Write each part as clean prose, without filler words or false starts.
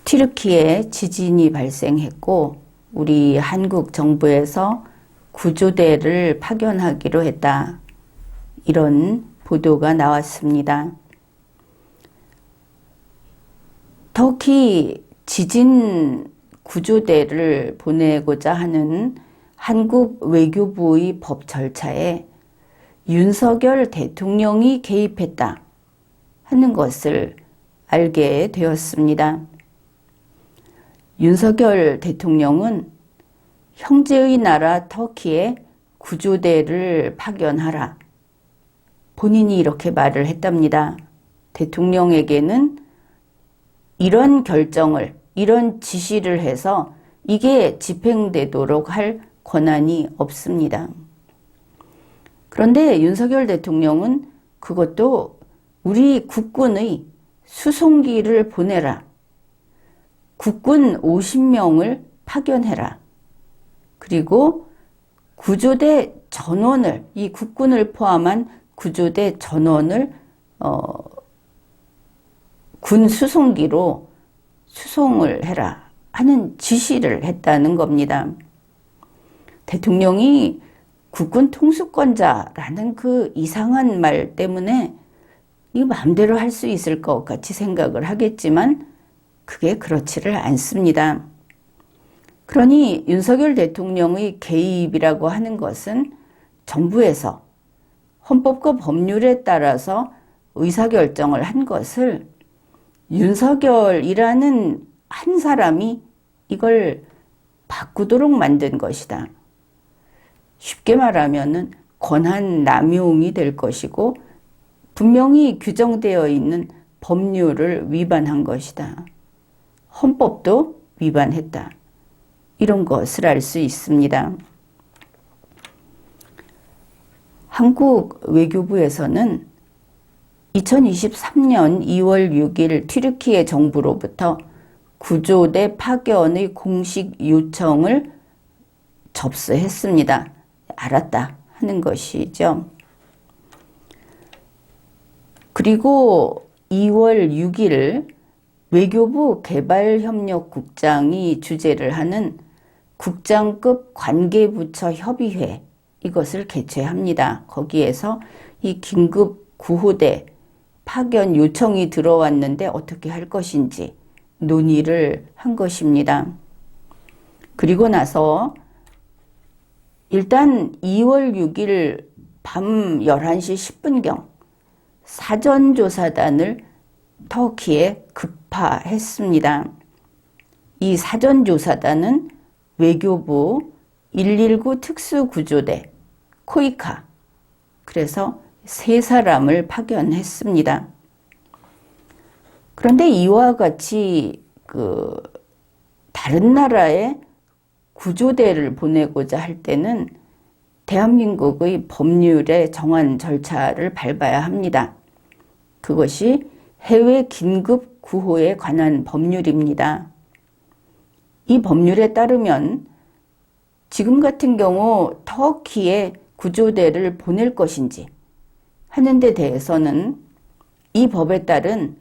튀르키예에 지진이 발생했고 우리 한국 정부에서 구조대를 파견하기로 했다. 이런 보도가 나왔습니다. 터키 지진 구조대를 보내고자 하는 한국 외교부의 법 절차에 윤석열 대통령이 개입했다 하는 것을 알게 되었습니다. 윤석열 대통령은 형제의 나라 터키에 구조대를 파견하라. 본인이 이렇게 말을 했답니다. 대통령에게는 이런 결정을, 이런 지시를 해서 이게 집행되도록 할 권한이 없습니다. 그런데 윤석열 대통령은 그것도 우리 국군의 수송기를 보내라. 국군 50명을 파견해라. 그리고 구조대 전원을, 이 국군을 포함한 구조대 전원을 군 수송기로 수송을 해라 하는 지시를 했다는 겁니다. 대통령이 국군 통수권자라는 그 이상한 말 때문에 이거 마음대로 할 수 있을 것 같이 생각을 하겠지만 그게 그렇지를 않습니다. 그러니 윤석열 대통령의 개입이라고 하는 것은 정부에서 헌법과 법률에 따라서 의사결정을 한 것을 윤석열이라는 한 사람이 이걸 바꾸도록 만든 것이다. 쉽게 말하면은 권한 남용이 될 것이고 분명히 규정되어 있는 법률을 위반한 것이다. 헌법도 위반했다. 이런 것을 알 수 있습니다. 한국 외교부에서는 2023년 2월 6일 튀르키예 정부로부터 구조대 파견의 공식 요청을 접수했습니다. 알았다 하는 것이죠. 그리고 2월 6일 외교부 개발협력국장이 주재를 하는 국장급 관계부처 협의회 이것을 개최합니다. 거기에서 이 긴급 구호대 파견 요청이 들어왔는데 어떻게 할 것인지 논의를 한 것입니다. 그리고 나서 일단 2월 6일 밤 11시 10분경 사전조사단을 터키에 급파했습니다. 이 사전조사단은 외교부 119 특수구조대 코이카 그래서 3사람을 파견했습니다. 그런데 이와 같이 다른 나라에 구조대를 보내고자 할 때는 대한민국의 법률에 정한 절차를 밟아야 합니다. 그것이 해외 긴급 구호에 관한 법률입니다. 이 법률에 따르면 지금 같은 경우 터키에 구조대를 보낼 것인지 하는 데 대해서는 이 법에 따른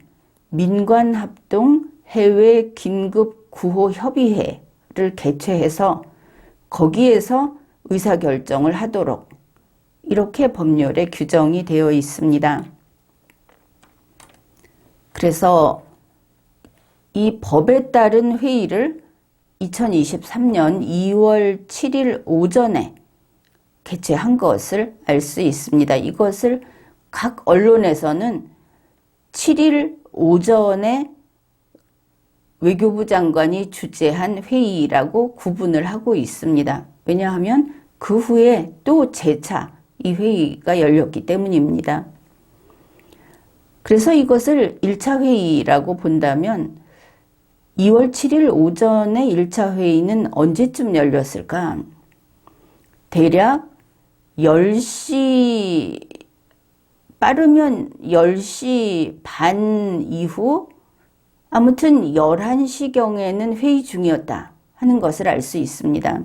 민관합동 해외 긴급 구호 협의회를 개최해서 거기에서 의사결정을 하도록 이렇게 법률에 규정이 되어 있습니다. 그래서 이 법에 따른 회의를 2023년 2월 7일 오전에 개최한 것을 알 수 있습니다. 이것을 각 언론에서는 7일 오전에 외교부 장관이 주재한 회의라고 구분을 하고 있습니다. 왜냐하면 그 후에 또 재차 이 회의가 열렸기 때문입니다. 그래서 이것을 1차 회의라고 본다면 2월 7일 오전에 1차 회의는 언제쯤 열렸을까? 대략 10시, 빠르면 10시 반 이후 아무튼 11시경에는 회의 중이었다 하는 것을 알 수 있습니다.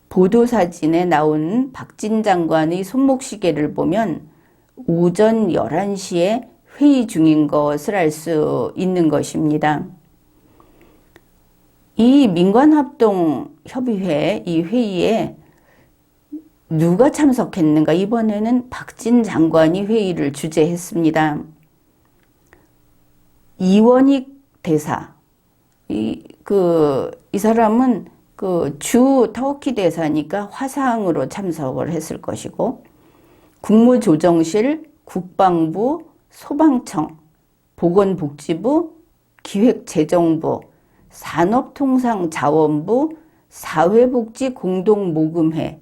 보도사진에 나온 박진 장관의 손목시계를 보면 오전 11시에 회의 중인 것을 알 수 있는 것입니다. 이 민관합동협의회 이 회의에 누가 참석했는가? 이번에는 박진 장관이 회의를 주재했습니다. 이원익 대사. 이 사람은 주 터키 대사니까 화상으로 참석을 했을 것이고, 국무조정실, 국방부, 소방청, 보건복지부, 기획재정부, 산업통상자원부, 사회복지공동모금회,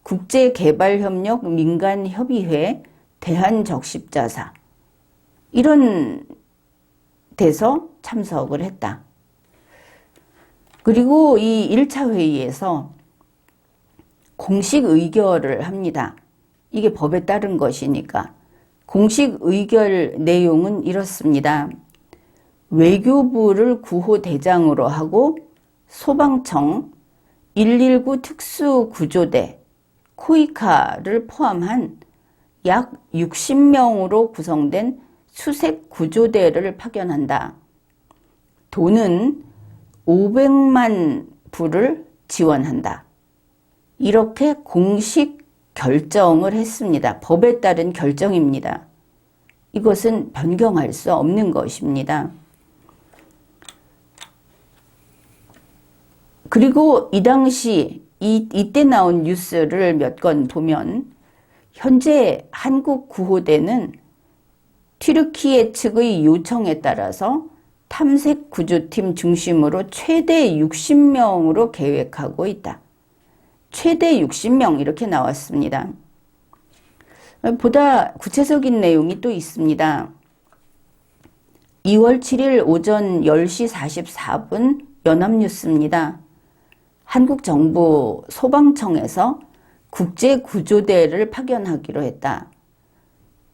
국제개발협력 민간협의회, 대한적십자사 이런 데서 참석을 했다. 그리고 이 1차 회의에서 공식 의결을 합니다. 이게 법에 따른 것이니까. 공식 의결 내용은 이렇습니다. 외교부를 구호대장으로 하고 소방청, 119 특수구조대, 코이카를 포함한 약 60명으로 구성된 수색 구조대를 파견한다. 돈은 500만 불을 지원한다. 이렇게 공식 결정을 했습니다. 법에 따른 결정입니다. 이것은 변경할 수 없는 것입니다. 그리고 이 당시 이때 나온 뉴스를 몇 건 보면 현재 한국 구호대는 튀르키예 측의 요청에 따라서 탐색 구조팀 중심으로 최대 60명으로 계획하고 있다. 최대 60명 이렇게 나왔습니다. 보다 구체적인 내용이 또 있습니다. 2월 7일 오전 10시 44분 연합뉴스입니다. 한국 정부 소방청에서 국제구조대를 파견하기로 했다.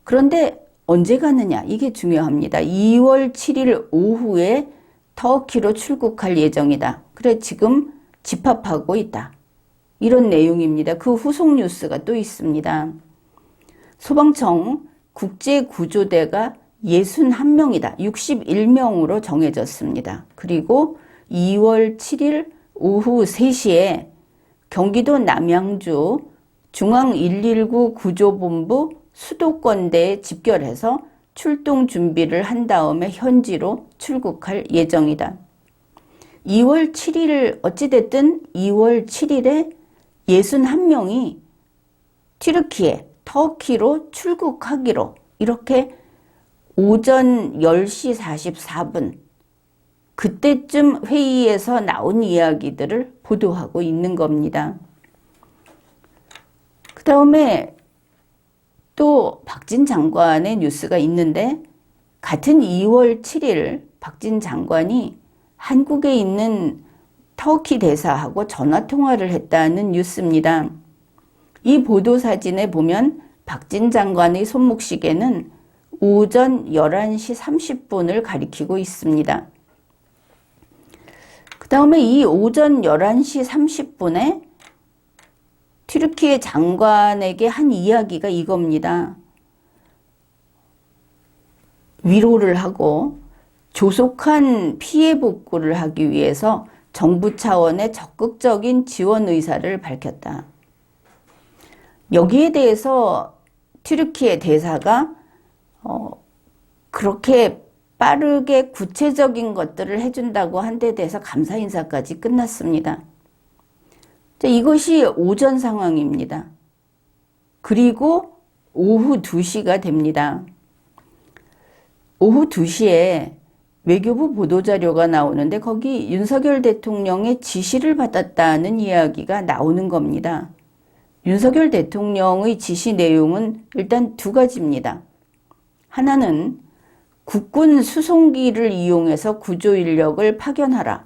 그런데 언제 가느냐? 이게 중요합니다. 2월 7일 오후에 터키로 출국할 예정이다. 그래 지금 집합하고 있다. 이런 내용입니다. 그 후속 뉴스가 또 있습니다. 소방청 국제구조대가 61명이다. 61명으로 정해졌습니다. 그리고 2월 7일 오후 3시에 경기도 남양주 중앙119 구조본부 수도권대에 집결해서 출동 준비를 한 다음에 현지로 출국할 예정이다. 2월 7일 어찌됐든 2월 7일에 61명이 튀르키예, 터키로 출국하기로 이렇게 오전 10시 44분 그때쯤 회의에서 나온 이야기들을 보도하고 있는 겁니다. 그 다음에 또 박진 장관의 뉴스가 있는데 같은 2월 7일 박진 장관이 한국에 있는 터키 대사하고 전화통화를 했다는 뉴스입니다. 이 보도사진에 보면 박진 장관의 손목시계는 오전 11시 30분을 가리키고 있습니다. 그 다음에 이 오전 11시 30분에 튀르키예 장관에게 한 이야기가 이겁니다. 위로를 하고 조속한 피해 복구를 하기 위해서 정부 차원의 적극적인 지원 의사를 밝혔다. 여기에 대해서 튀르키예 대사가 그렇게 빠르게 구체적인 것들을 해준다고 한 데 대해서 감사 인사까지 끝났습니다. 이것이 오전 상황입니다. 그리고 오후 2시가 됩니다. 오후 2시에 외교부 보도자료가 나오는데 거기 윤석열 대통령의 지시를 받았다는 이야기가 나오는 겁니다. 윤석열 대통령의 지시 내용은 일단 두 가지입니다. 하나는 국군 수송기를 이용해서 구조 인력을 파견하라.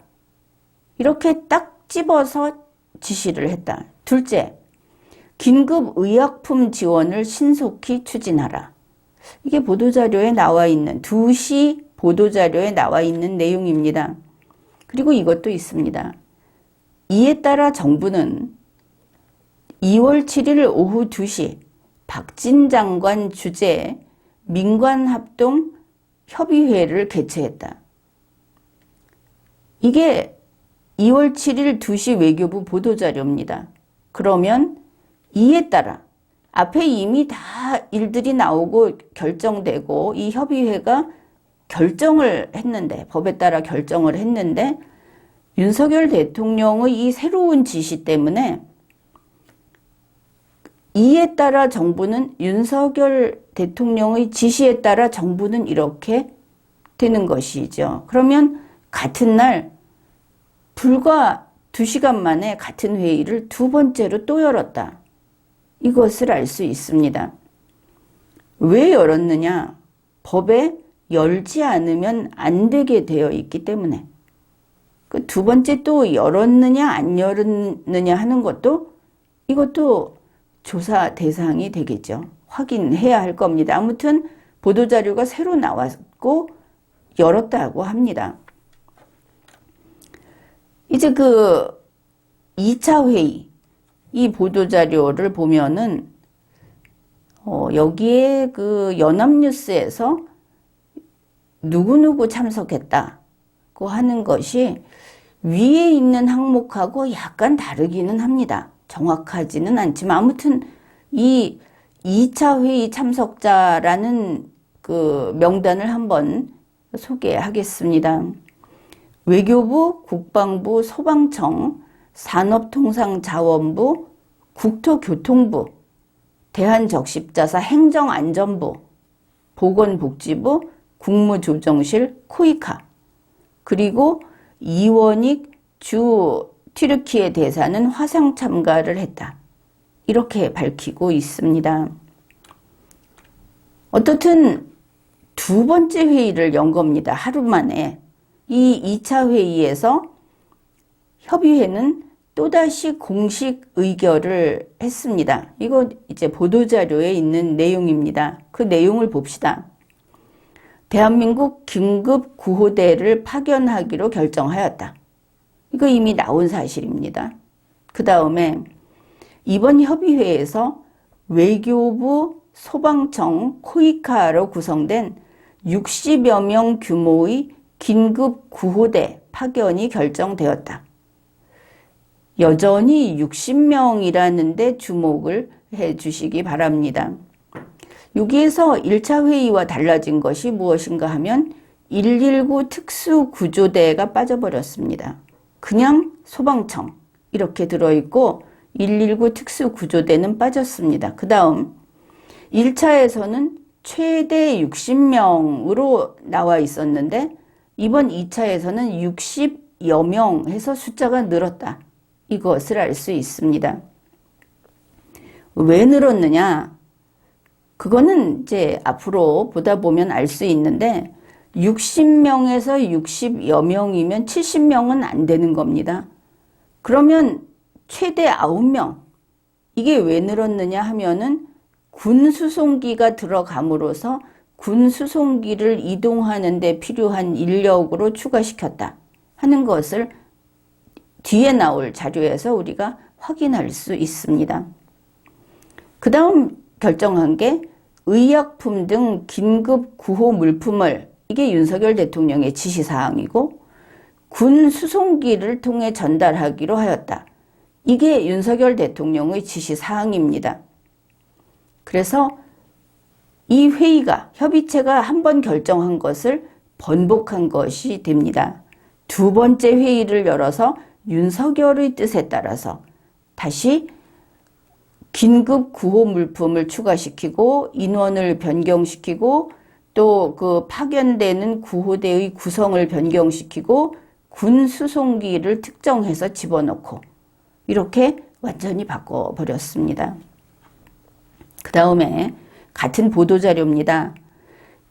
이렇게 딱 집어서 지시를 했다. 둘째, 긴급 의약품 지원을 신속히 추진하라. 이게 보도자료에 나와 있는 2시 보도자료에 나와 있는 내용입니다. 그리고 이것도 있습니다. 이에 따라 정부는 2월 7일 오후 2시 박진 장관 주재 민관합동 협의회를 개최했다. 이게 2월 7일 2시 외교부 보도자료입니다. 그러면 이에 따라 앞에 이미 다 일들이 나오고 결정되고 이 협의회가 결정을 했는데, 법에 따라 결정을 했는데, 윤석열 대통령의 이 새로운 지시 때문에 이에 따라 정부는, 윤석열 대통령의 지시에 따라 정부는 이렇게 되는 것이죠. 그러면 같은 날 불과 2시간 만에 같은 회의를 두 번째로 또 열었다. 이것을 알 수 있습니다. 왜 열었느냐? 법에 열지 않으면 안 되게 되어 있기 때문에. 그 두 번째 또 열었느냐 안 열었느냐 하는 것도, 이것도 조사 대상이 되겠죠. 확인해야 할 겁니다. 아무튼 보도자료가 새로 나왔고 열었다고 합니다. 이제 그 2차 회의, 이 보도자료를 보면은 여기에 그 연합뉴스에서 누구누구 참석했다고 하는 것이 위에 있는 항목하고 약간 다르기는 합니다. 정확하지는 않지만 아무튼 이 2차 회의 참석자라는 그 명단을 한번 소개하겠습니다. 외교부, 국방부, 소방청, 산업통상자원부, 국토교통부, 대한적십자사 행정안전부, 보건복지부, 국무조정실, 코이카, 그리고 이원익 주 튀르키예 대사는 화상 참가를 했다. 이렇게 밝히고 있습니다. 어떻든 두 번째 회의를 연 겁니다. 하루 만에. 이 2차 회의에서 협의회는 또다시 공식 의결을 했습니다. 이거 이제 보도자료에 있는 내용입니다. 그 내용을 봅시다. 대한민국 긴급 구호대를 파견하기로 결정하였다. 이거 이미 나온 사실입니다. 그 다음에 이번 협의회에서 외교부, 소방청, 코이카로 구성된 60여 명 규모의 긴급 구호대 파견이 결정되었다. 여전히 60명이라는데 주목을 해 주시기 바랍니다. 여기에서 1차 회의와 달라진 것이 무엇인가 하면 119 특수구조대가 빠져버렸습니다. 그냥 소방청 이렇게 들어있고 119 특수구조대는 빠졌습니다. 그 다음 1차에서는 최대 60명으로 나와 있었는데 이번 2차에서는 60여 명 해서 숫자가 늘었다. 이것을 알 수 있습니다. 왜 늘었느냐? 그거는 이제 앞으로 보다 보면 알 수 있는데 60명에서 60여 명이면 70명은 안 되는 겁니다. 그러면 최대 9명. 이게 왜 늘었느냐 하면은 군 수송기가 들어감으로써 군 수송기를 이동하는 데 필요한 인력으로 추가시켰다 하는 것을 뒤에 나올 자료에서 우리가 확인할 수 있습니다. 그 다음 결정한 게 의약품 등 긴급 구호 물품을, 이게 윤석열 대통령의 지시사항이고 군 수송기를 통해 전달하기로 하였다. 이게 윤석열 대통령의 지시사항입니다. 그래서 이 회의가, 협의체가 한 번 결정한 것을 번복한 것이 됩니다. 두 번째 회의를 열어서 윤석열의 뜻에 따라서 다시 긴급 구호 물품을 추가시키고 인원을 변경시키고 또 그 파견되는 구호대의 구성을 변경시키고 군 수송기를 특정해서 집어넣고 이렇게 완전히 바꿔버렸습니다. 그 다음에 같은 보도자료입니다.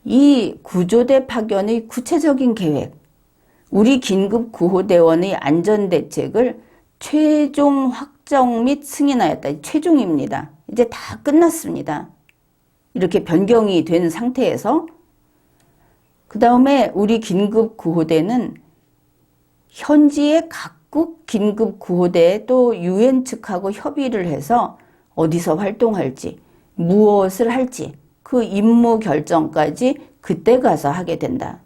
이 구조대 파견의 구체적인 계획, 우리 긴급구호대원의 안전대책을 최종 확정 및 승인하였다. 최종입니다. 이제 다 끝났습니다. 이렇게 변경이 된 상태에서 그 다음에 우리 긴급구호대는 현지의 각국 긴급구호대 또 UN 측하고 협의를 해서 어디서 활동할지 무엇을 할지 그 임무 결정까지 그때 가서 하게 된다.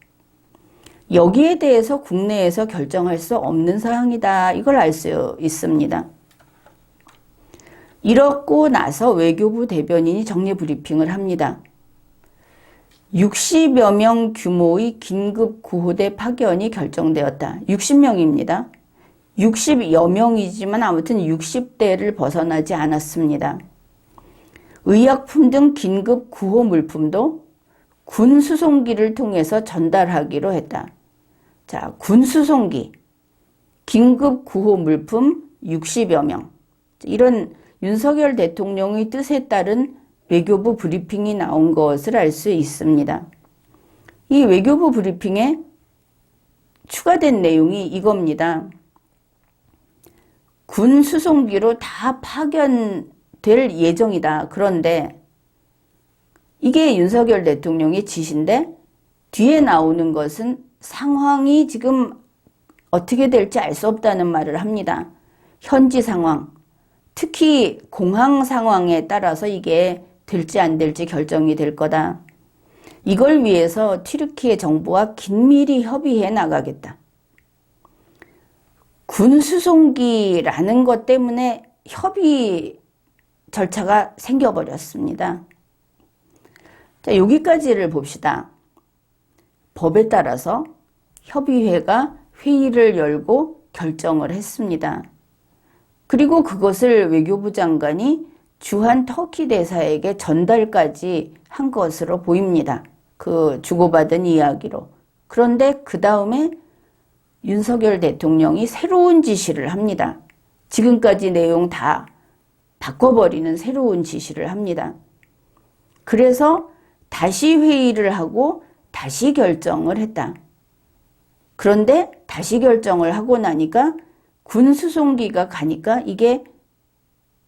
여기에 대해서 국내에서 결정할 수 없는 사항이다. 이걸 알 수 있습니다. 이렇고 나서 외교부 대변인이 정례 브리핑을 합니다. 60여 명 규모의 긴급 구호대 파견이 결정되었다. 60명입니다. 60여 명이지만 아무튼 60대를 벗어나지 않았습니다. 의약품 등 긴급 구호 물품도 군 수송기를 통해서 전달하기로 했다. 자, 군 수송기, 긴급 구호 물품 60여 명. 이런 윤석열 대통령의 뜻에 따른 외교부 브리핑이 나온 것을 알 수 있습니다. 이 외교부 브리핑에 추가된 내용이 이겁니다. 군 수송기로 다 파견될 예정이다. 그런데 이게 윤석열 대통령의 지시인데 뒤에 나오는 것은 상황이 지금 어떻게 될지 알 수 없다는 말을 합니다. 현지 상황, 특히 공항 상황에 따라서 이게 될지 안 될지 결정이 될 거다. 이걸 위해서 튀르키예 정부와 긴밀히 협의해 나가겠다. 군 수송기라는 것 때문에 협의 절차가 생겨버렸습니다. 자, 여기까지를 봅시다. 법에 따라서 협의회가 회의를 열고 결정을 했습니다. 그리고 그것을 외교부 장관이 주한 터키 대사에게 전달까지 한 것으로 보입니다. 그 주고받은 이야기로. 그런데 그 다음에 윤석열 대통령이 새로운 지시를 합니다. 지금까지 내용 다 바꿔버리는 새로운 지시를 합니다. 그래서 다시 회의를 하고 다시 결정을 했다. 그런데 다시 결정을 하고 나니까 군 수송기가 가니까 이게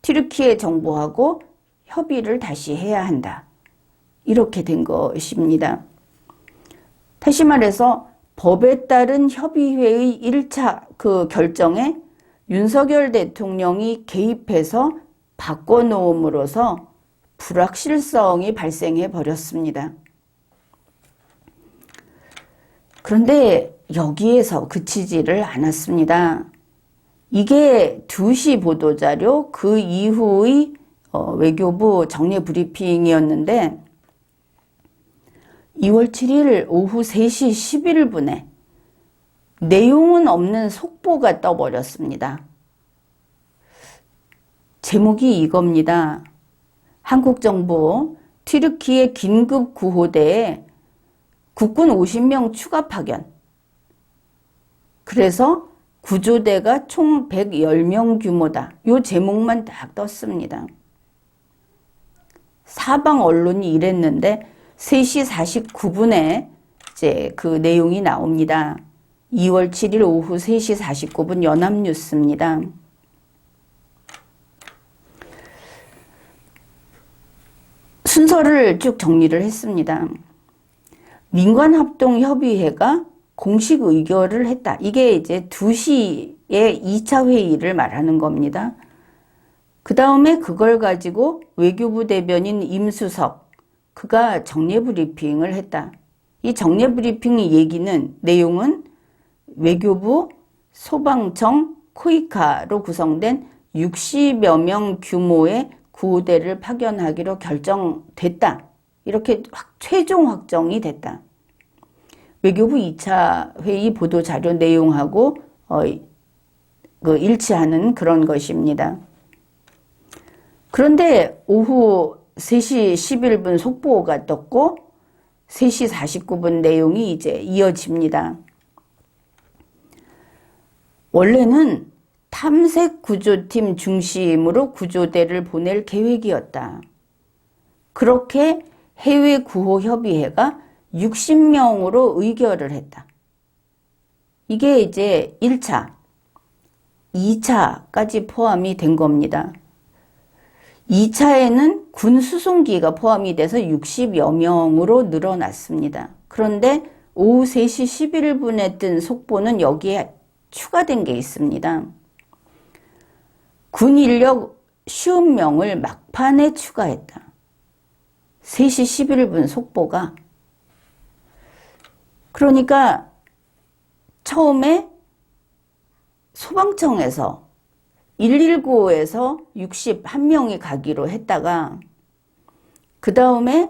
튀르키예 정부하고 협의를 다시 해야 한다. 이렇게 된 것입니다. 다시 말해서 법에 따른 협의회의 1차 그 결정에 윤석열 대통령이 개입해서 바꿔놓음으로써 불확실성이 발생해 버렸습니다. 그런데 여기에서 그치지를 않았습니다. 이게 2시 보도자료 그 이후의 외교부 정례 브리핑이었는데 2월 7일 오후 3시 11분에 내용은 없는 속보가 떠버렸습니다. 제목이 이겁니다. 한국 정부 튀르키예 긴급 구호대에 국군 50명 추가 파견. 그래서 구조대가 총 110명 규모다. 요 제목만 딱 떴습니다. 사방 언론이 이랬는데 3시 49분에 이제 그 내용이 나옵니다. 2월 7일 오후 3시 49분 연합뉴스입니다. 순서를 쭉 정리를 했습니다. 민관합동협의회가 공식 의결을 했다. 이게 이제 2시에 2차 회의를 말하는 겁니다. 그 다음에 그걸 가지고 외교부 대변인 임수석, 그가 정례 브리핑을 했다. 이 정례 브리핑의 얘기는, 내용은 외교부, 소방청, 코이카로 구성된 60여 명 규모의 구호대를 파견하기로 결정됐다. 이렇게 최종 확정이 됐다. 외교부 2차 회의 보도자료 내용하고 일치하는 그런 것입니다. 그런데 오후 3시 11분 속보가 떴고 3시 49분 내용이 이제 이어집니다. 원래는 탐색구조팀 중심으로 구조대를 보낼 계획이었다. 그렇게 해외 구호 협의회가 60명으로 의결을 했다. 이게 이제 1차, 2차까지 포함이 된 겁니다. 2차에는 군 수송기가 포함이 돼서 60여 명으로 늘어났습니다. 그런데 오후 3시 11분에 뜬 속보는 여기에 추가된 게 있습니다. 군 인력 50명을 막판에 추가했다. 3시 11분 속보가. 그러니까 처음에 소방청에서 119에서 61명이 가기로 했다가 그 다음에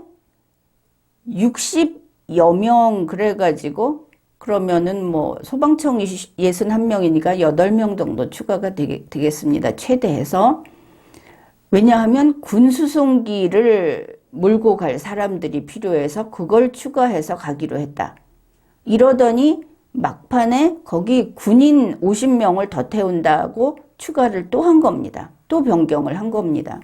60여 명 그래가지고 그러면은 뭐 소방청이 61명이니까 8명 정도 추가가 되겠습니다. 최대해서. 왜냐하면 군수송기를 몰고 갈 사람들이 필요해서 그걸 추가해서 가기로 했다. 이러더니 막판에 거기 군인 50명을 더 태운다고 추가를 또 한 겁니다. 또 변경을 한 겁니다.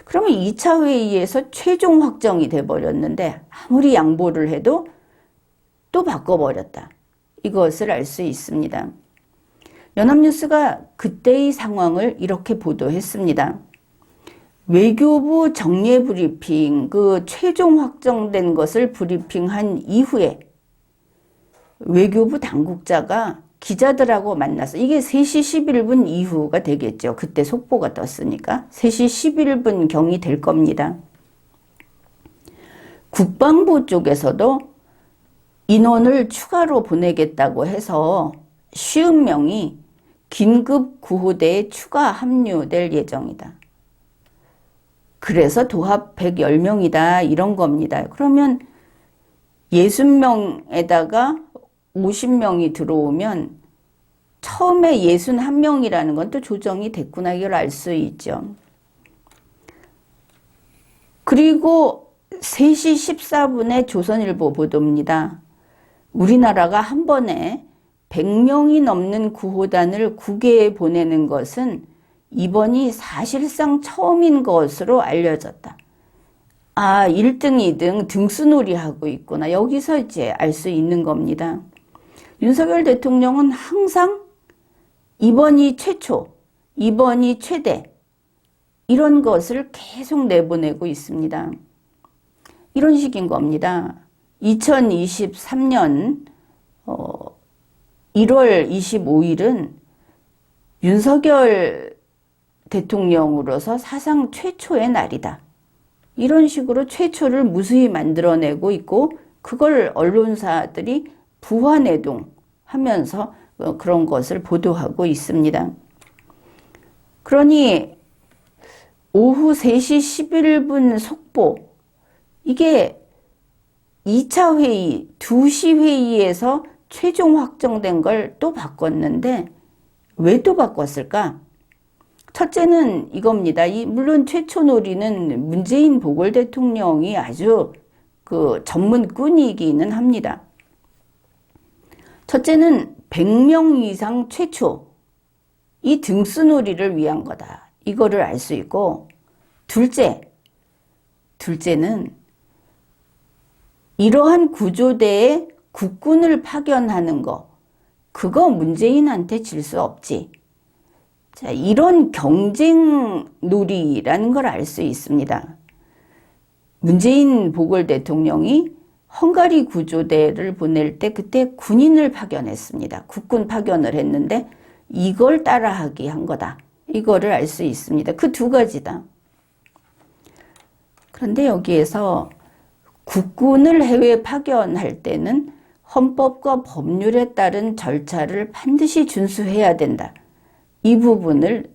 그러면 2차 회의에서 최종 확정이 돼버렸는데 아무리 양보를 해도 또 바꿔버렸다. 이것을 알 수 있습니다. 연합뉴스가 그때의 상황을 이렇게 보도했습니다. 외교부 정례 브리핑, 그 최종 확정된 것을 브리핑한 이후에 외교부 당국자가 기자들하고 만나서 이게 3시 11분 이후가 되겠죠. 그때 속보가 떴으니까 3시 11분 경이 될 겁니다. 국방부 쪽에서도 인원을 추가로 보내겠다고 해서 50명이 긴급 구호대에 추가 합류될 예정이다. 그래서 도합 110명이다 이런 겁니다. 그러면 60명에다가 50명이 들어오면 처음에 61명이라는 건 또 조정이 됐구나 이걸 알 수 있죠. 그리고 3시 14분에 조선일보 보도입니다. 우리나라가 한 번에 100명이 넘는 구호단을 국외에 보내는 것은 이번이 사실상 처음인 것으로 알려졌다. 아, 1등, 2등 등수놀이 하고 있구나. 여기서 이제 알 수 있는 겁니다. 윤석열 대통령은 항상 이번이 최초, 이번이 최대 이런 것을 계속 내보내고 있습니다. 이런 식인 겁니다. 2023년 1월 25일은 윤석열 대통령으로서 사상 최초의 날이다. 이런 식으로 최초를 무수히 만들어내고 있고 그걸 언론사들이 부화내동하면서 그런 것을 보도하고 있습니다. 그러니 오후 3시 11분 속보 이게 2차 회의, 2시 회의에서 최종 확정된 걸 또 바꿨는데 왜 또 바꿨을까? 첫째는 이겁니다. 물론 최초 놀이는 문재인 보궐 대통령이 아주 그 전문꾼이기는 합니다. 첫째는 100명 이상 최초 이 등수놀이를 위한 거다. 이거를 알 수 있고 둘째는 이러한 구조대에 국군을 파견하는 거 그거 문재인한테 질 수 없지. 자, 이런 경쟁 놀이라는 걸 알 수 있습니다. 문재인 보궐 대통령이 헝가리 구조대를 보낼 때 그때 군인을 파견했습니다. 국군 파견을 했는데 이걸 따라하기 한 거다. 이거를 알 수 있습니다. 그 두 가지다. 그런데 여기에서 국군을 해외 파견할 때는 헌법과 법률에 따른 절차를 반드시 준수해야 된다. 이 부분을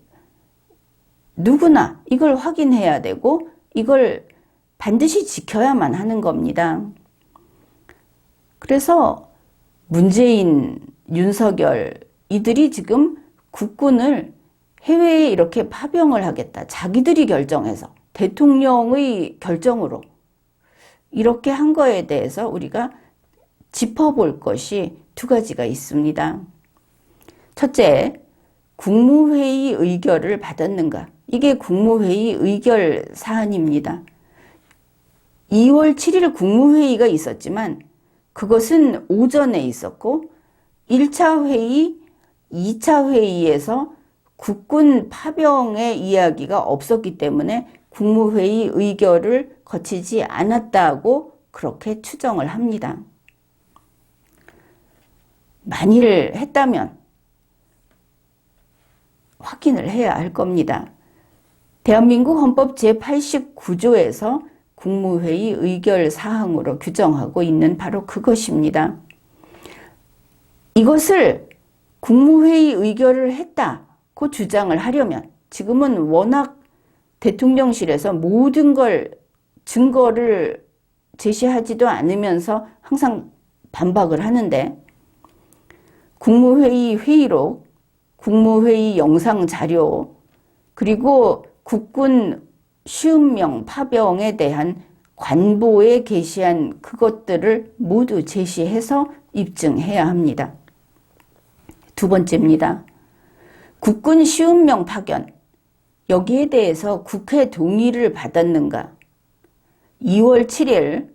누구나 이걸 확인해야 되고 이걸 반드시 지켜야만 하는 겁니다. 그래서 문재인, 윤석열 이들이 지금 국군을 해외에 이렇게 파병을 하겠다. 자기들이 결정해서 대통령의 결정으로 이렇게 한 거에 대해서 우리가 짚어볼 것이 두 가지가 있습니다. 첫째, 국무회의 의결을 받았는가? 이게 국무회의 의결 사안입니다. 2월 7일 국무회의가 있었지만 그것은 오전에 있었고 1차 회의, 2차 회의에서 국군 파병의 이야기가 없었기 때문에 국무회의 의결을 거치지 않았다고 그렇게 추정을 합니다. 만일 했다면 확인을 해야 할 겁니다. 대한민국 헌법 제89조에서 국무회의 의결 사항으로 규정하고 있는 바로 그것입니다. 이것을 국무회의 의결을 했다고 주장을 하려면 지금은 워낙 대통령실에서 모든 걸 증거를 제시하지도 않으면서 항상 반박을 하는데 국무회의 회의록, 국무회의 영상 자료, 그리고 국군 시운명 파병에 대한 관보에 게시한 그것들을 모두 제시해서 입증해야 합니다. 두 번째입니다. 국군 시운명 파견, 여기에 대해서 국회 동의를 받았는가? 2월 7일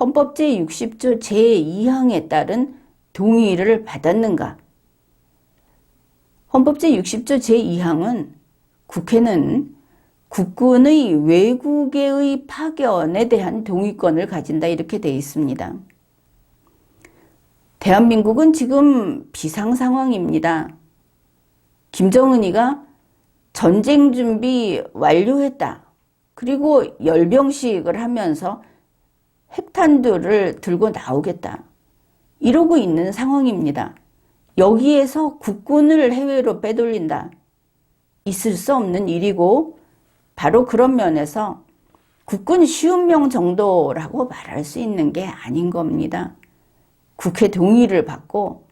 헌법 제60조 제2항에 따른 동의를 받았는가? 헌법 제60조 제2항은 국회는 국군의 외국에의 파견에 대한 동의권을 가진다 이렇게 되어 있습니다. 대한민국은 지금 비상 상황입니다. 김정은이가 전쟁 준비 완료했다. 그리고 열병식을 하면서 핵탄두를 들고 나오겠다. 이러고 있는 상황입니다. 여기에서 국군을 해외로 빼돌린다. 있을 수 없는 일이고 바로 그런 면에서 국군 시운명 정도라고 말할 수 있는 게 아닌 겁니다. 국회 동의를 받고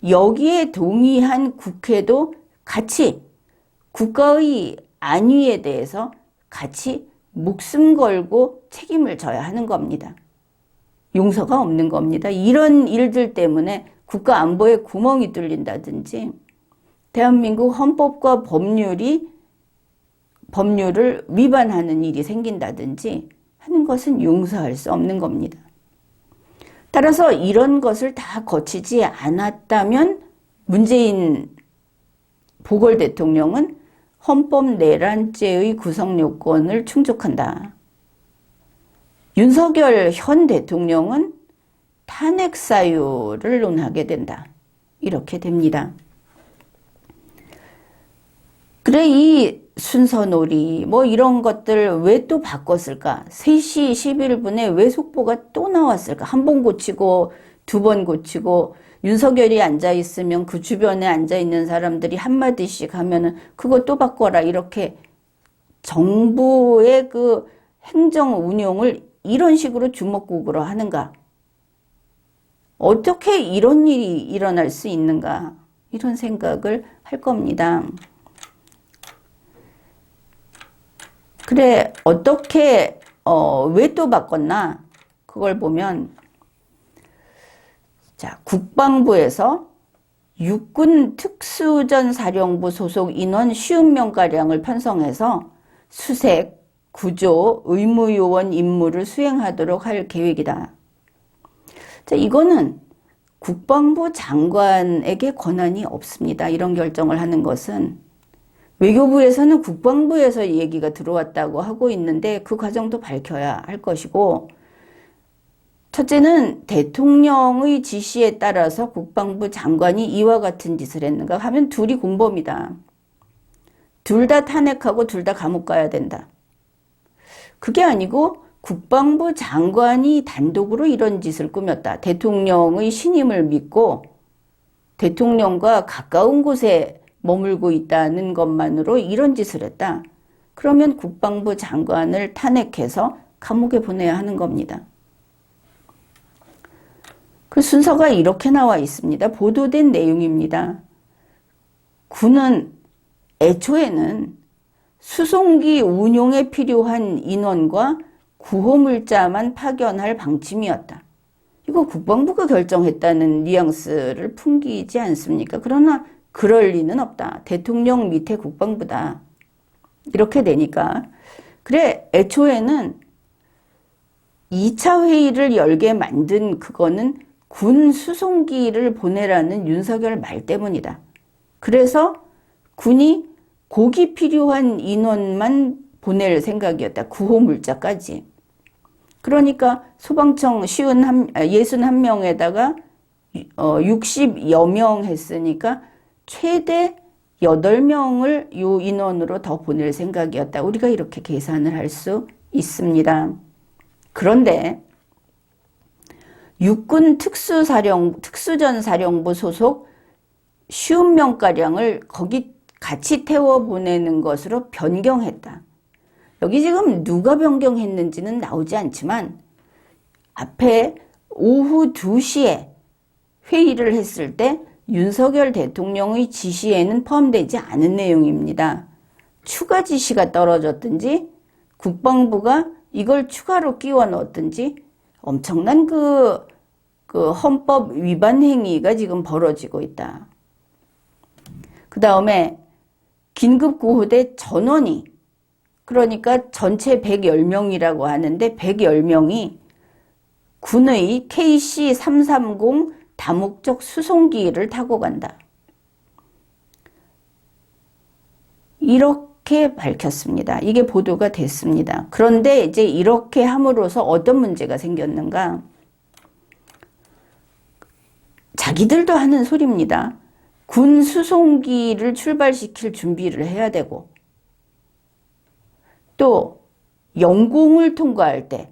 여기에 동의한 국회도 같이 국가의 안위에 대해서 같이 목숨 걸고 책임을 져야 하는 겁니다. 용서가 없는 겁니다. 이런 일들 때문에 국가 안보에 구멍이 뚫린다든지 대한민국 헌법과 법률을 위반하는 일이 생긴다든지 하는 것은 용서할 수 없는 겁니다. 따라서 이런 것을 다 거치지 않았다면 문재인 보궐 대통령은 헌법 내란죄의 구성 요건을 충족한다. 윤석열 현 대통령은 탄핵 사유를 논하게 된다. 이렇게 됩니다. 그래 이 순서놀이 뭐 이런 것들 왜 또 바꿨을까? 3시 11분에 왜 속보가 또 나왔을까? 한 번 고치고 두 번 고치고 윤석열이 앉아있으면 그 주변에 앉아있는 사람들이 한마디씩 하면은 그거 또 바꿔라 이렇게 정부의 그 행정 운용을 이런 식으로 주먹국으로 하는가? 어떻게 이런 일이 일어날 수 있는가? 이런 생각을 할 겁니다. 그래 어떻게 왜 또 바꿨나? 그걸 보면 자 국방부에서 육군 특수전사령부 소속 인원 50명가량을 편성해서 수색, 구조, 의무요원 임무를 수행하도록 할 계획이다. 자, 이거는 국방부 장관에게 권한이 없습니다. 이런 결정을 하는 것은 외교부에서는 국방부에서 얘기가 들어왔다고 하고 있는데 그 과정도 밝혀야 할 것이고 첫째는 대통령의 지시에 따라서 국방부 장관이 이와 같은 짓을 했는가 하면 둘이 공범이다. 둘 다 탄핵하고 둘 다 감옥 가야 된다. 그게 아니고 국방부 장관이 단독으로 이런 짓을 꾸몄다. 대통령의 신임을 믿고 대통령과 가까운 곳에 머물고 있다는 것만으로 이런 짓을 했다. 그러면 국방부 장관을 탄핵해서 감옥에 보내야 하는 겁니다. 그 순서가 이렇게 나와 있습니다. 보도된 내용입니다. 군은 애초에는 수송기 운용에 필요한 인원과 구호물자만 파견할 방침이었다. 이거 국방부가 결정했다는 뉘앙스를 풍기지 않습니까? 그러나 그럴 리는 없다. 대통령 밑에 국방부다. 이렇게 되니까 그래 애초에는 2차 회의를 열게 만든 그거는 군 수송기를 보내라는 윤석열 말 때문이다. 그래서 군이 고기 필요한 인원만 보낼 생각이었다. 구호물자까지. 그러니까 소방청 61명에다가 60여 명 했으니까 최대 8명을 요 인원으로 더 보낼 생각이었다. 우리가 이렇게 계산을 할 수 있습니다. 그런데 육군 특수전사령부 소속 50명가량을 거기 같이 태워 보내는 것으로 변경했다. 여기 지금 누가 변경했는지는 나오지 않지만 앞에 오후 2시에 회의를 했을 때 윤석열 대통령의 지시에는 포함되지 않은 내용입니다. 추가 지시가 떨어졌든지 국방부가 이걸 추가로 끼워 넣었든지 엄청난 그 헌법 위반 행위가 지금 벌어지고 있다. 그 다음에 긴급구호대 전원이, 그러니까 전체 110명이라고 하는데 110명이 군의 KC-330 다목적 수송기를 타고 간다. 이렇게 밝혔습니다. 이게 보도가 됐습니다. 그런데 이제 이렇게 함으로써 어떤 문제가 생겼는가? 자기들도 하는 소리입니다. 군 수송기를 출발시킬 준비를 해야 되고, 또 영공을 통과할 때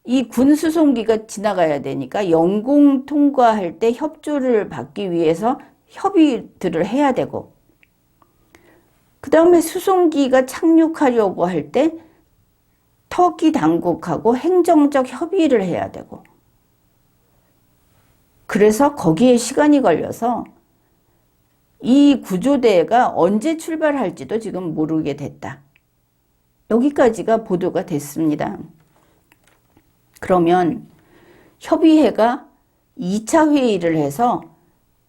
이 군 수송기가 지나가야 되니까 영공 통과할 때 협조를 받기 위해서 협의들을 해야 되고, 그 다음에 수송기가 착륙하려고 할 때 터키 당국하고 행정적 협의를 해야 되고, 그래서 거기에 시간이 걸려서 이 구조대가 언제 출발할지도 지금 모르게 됐다. 여기까지가 보도가 됐습니다. 그러면 협의회가 2차 회의를 해서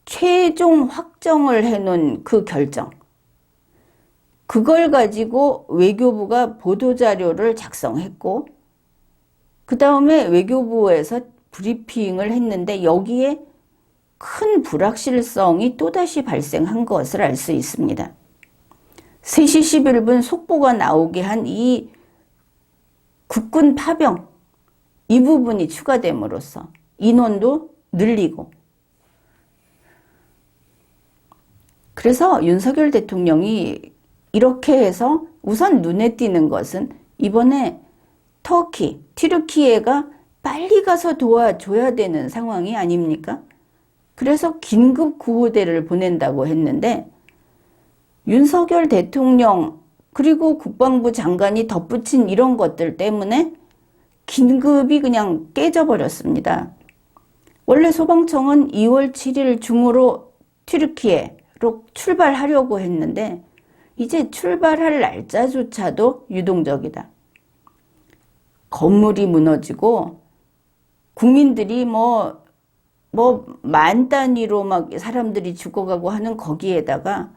최종 확정을 해놓은 그 결정, 그걸 가지고 외교부가 보도자료를 작성했고, 그 다음에 외교부에서 브리핑을 했는데 여기에 큰 불확실성이 또다시 발생한 것을 알 수 있습니다. 3시 11분 속보가 나오게 한 이 국군 파병, 이 부분이 추가됨으로써 인원도 늘리고, 그래서 윤석열 대통령이 이렇게 해서 우선 눈에 띄는 것은 이번에 터키, 튀르키예가 빨리 가서 도와줘야 되는 상황이 아닙니까? 그래서 긴급 구호대를 보낸다고 했는데 윤석열 대통령 그리고 국방부 장관이 덧붙인 이런 것들 때문에 긴급이 그냥 깨져버렸습니다. 원래 소방청은 2월 7일 중으로 튀르키예로 출발하려고 했는데 이제 출발할 날짜조차도 유동적이다. 건물이 무너지고 국민들이 만 단위로 막 사람들이 죽어가고 하는 거기에다가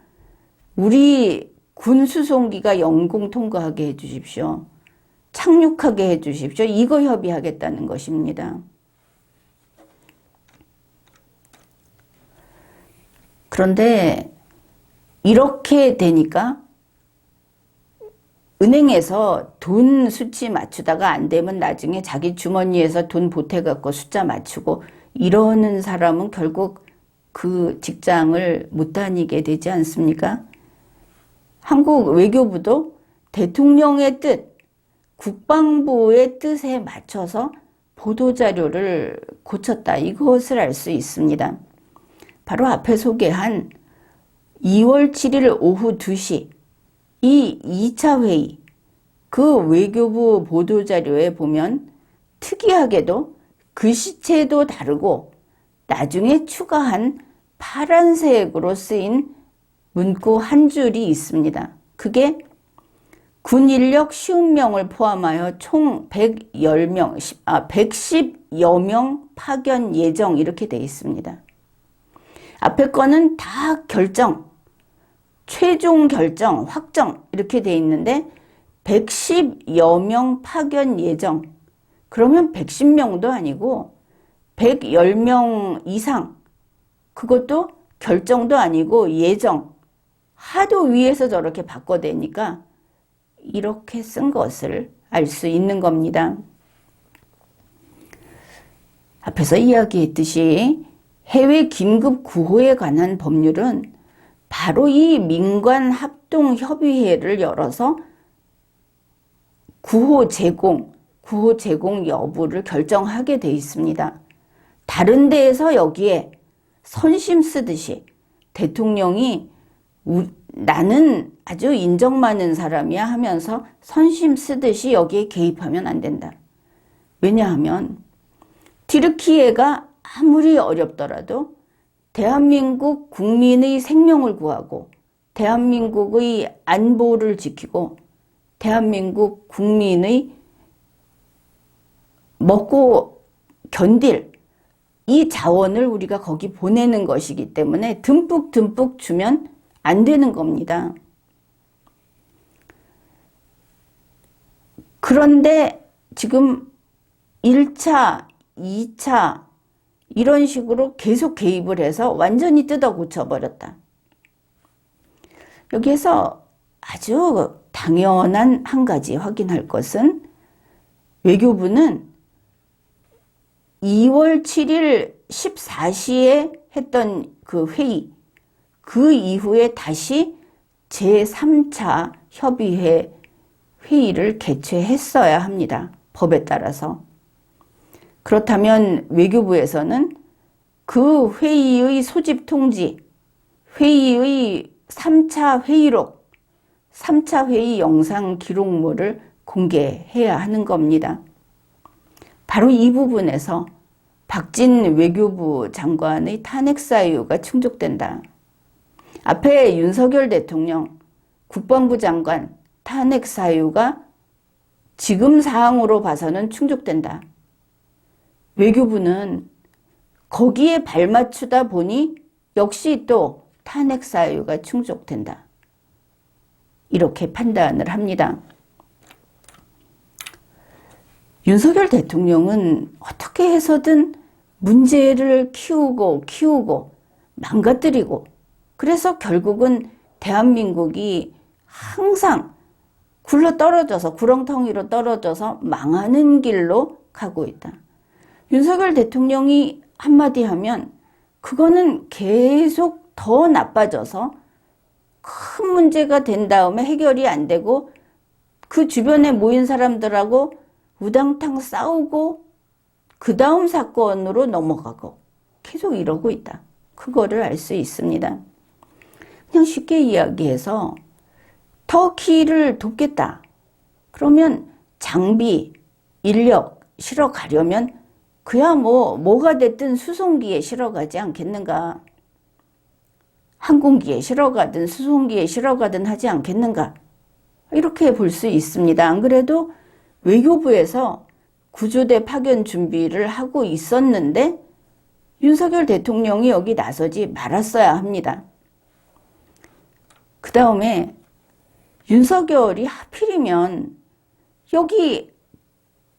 우리 군 수송기가 영공 통과하게 해주십시오. 착륙하게 해주십시오. 이거 협의하겠다는 것입니다. 그런데 이렇게 되니까 은행에서 돈 수치 맞추다가 안 되면 나중에 자기 주머니에서 돈 보태갖고 숫자 맞추고 이러는 사람은 결국 그 직장을 못 다니게 되지 않습니까? 한국 외교부도 대통령의 뜻, 국방부의 뜻에 맞춰서 보도자료를 고쳤다. 이것을 알 수 있습니다. 바로 앞에 소개한 2월 7일 오후 2시 이 2차 회의, 그 외교부 보도자료에 보면 특이하게도 글씨체도 다르고 나중에 추가한 파란색으로 쓰인 문구 한 줄이 있습니다. 그게 군 인력 50명을 포함하여 총 110여 명 파견 예정 이렇게 돼 있습니다. 앞에 거는 다 결정, 최종 결정, 확정 이렇게 돼 있는데 110여 명 파견 예정. 그러면 110명도 아니고 110명 이상. 그것도 결정도 아니고 예정. 하도 위에서 저렇게 바꿔대니까 이렇게 쓴 것을 알 수 있는 겁니다. 앞에서 이야기했듯이 해외 긴급 구호에 관한 법률은 바로 이 민관합동협의회를 열어서 구호 제공 여부를 결정하게 돼 있습니다. 다른 데에서 여기에 선심 쓰듯이 대통령이 나는 아주 인정 많은 사람이야 하면서 선심 쓰듯이 여기에 개입하면 안 된다. 왜냐하면 튀르키예가 아무리 어렵더라도 대한민국 국민의 생명을 구하고 대한민국의 안보를 지키고 대한민국 국민의 먹고 견딜 이 자원을 우리가 거기 보내는 것이기 때문에 듬뿍 주면 안 되는 겁니다. 그런데 지금 1차, 2차 이런 식으로 계속 개입을 해서 완전히 뜯어 고쳐버렸다. 여기에서 아주 당연한 한 가지 확인할 것은 외교부는 2월 7일 14시에 했던 그 회의, 그 이후에 다시 제3차 협의회 회의를 개최했어야 합니다. 법에 따라서. 그렇다면 외교부에서는 그 회의의 소집 통지, 회의의 3차 회의록, 3차 회의 영상 기록물을 공개해야 하는 겁니다. 바로 이 부분에서 박진 외교부 장관의 탄핵 사유가 충족된다. 앞에 윤석열 대통령, 국방부 장관 탄핵 사유가 지금 사항으로 봐서는 충족된다. 외교부는 거기에 발맞추다 보니 역시 또 탄핵 사유가 충족된다. 이렇게 판단을 합니다. 윤석열 대통령은 어떻게 해서든 문제를 키우고 망가뜨리고 그래서 결국은 대한민국이 항상 굴러떨어져서 구렁텅이로 떨어져서 망하는 길로 가고 있다. 윤석열 대통령이 한마디 하면 그거는 계속 더 나빠져서 큰 문제가 된 다음에 해결이 안 되고 그 주변에 모인 사람들하고 우당탕 싸우고 그 다음 사건으로 넘어가고 계속 이러고 있다. 그거를 알 수 있습니다. 그냥 쉽게 이야기해서 터키를 돕겠다. 그러면 장비, 인력 실어 가려면 그야 뭐가 됐든 수송기에 실어 가지 않겠는가. 항공기에 실어 가든 수송기에 실어 가든 하지 않겠는가. 이렇게 볼 수 있습니다. 안 그래도 외교부에서 구조대 파견 준비를 하고 있었는데 윤석열 대통령이 여기 나서지 말았어야 합니다. 그 다음에 윤석열이 하필이면 여기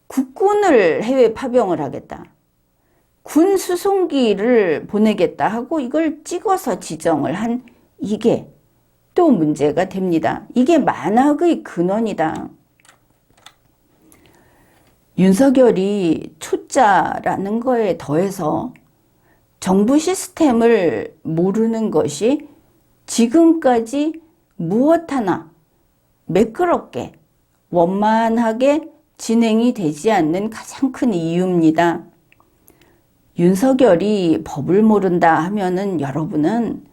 국군을 해외 파병을 하겠다. 군 수송기를 보내겠다 하고 이걸 찍어서 지정을 한 이게 또 문제가 됩니다. 이게 만학의 근원이다. 윤석열이 초짜라는 거에 더해서 정부 시스템을 모르는 것이 지금까지 무엇 하나 매끄럽게 원만하게 진행이 되지 않는 가장 큰 이유입니다. 윤석열이 법을 모른다 하면은 여러분은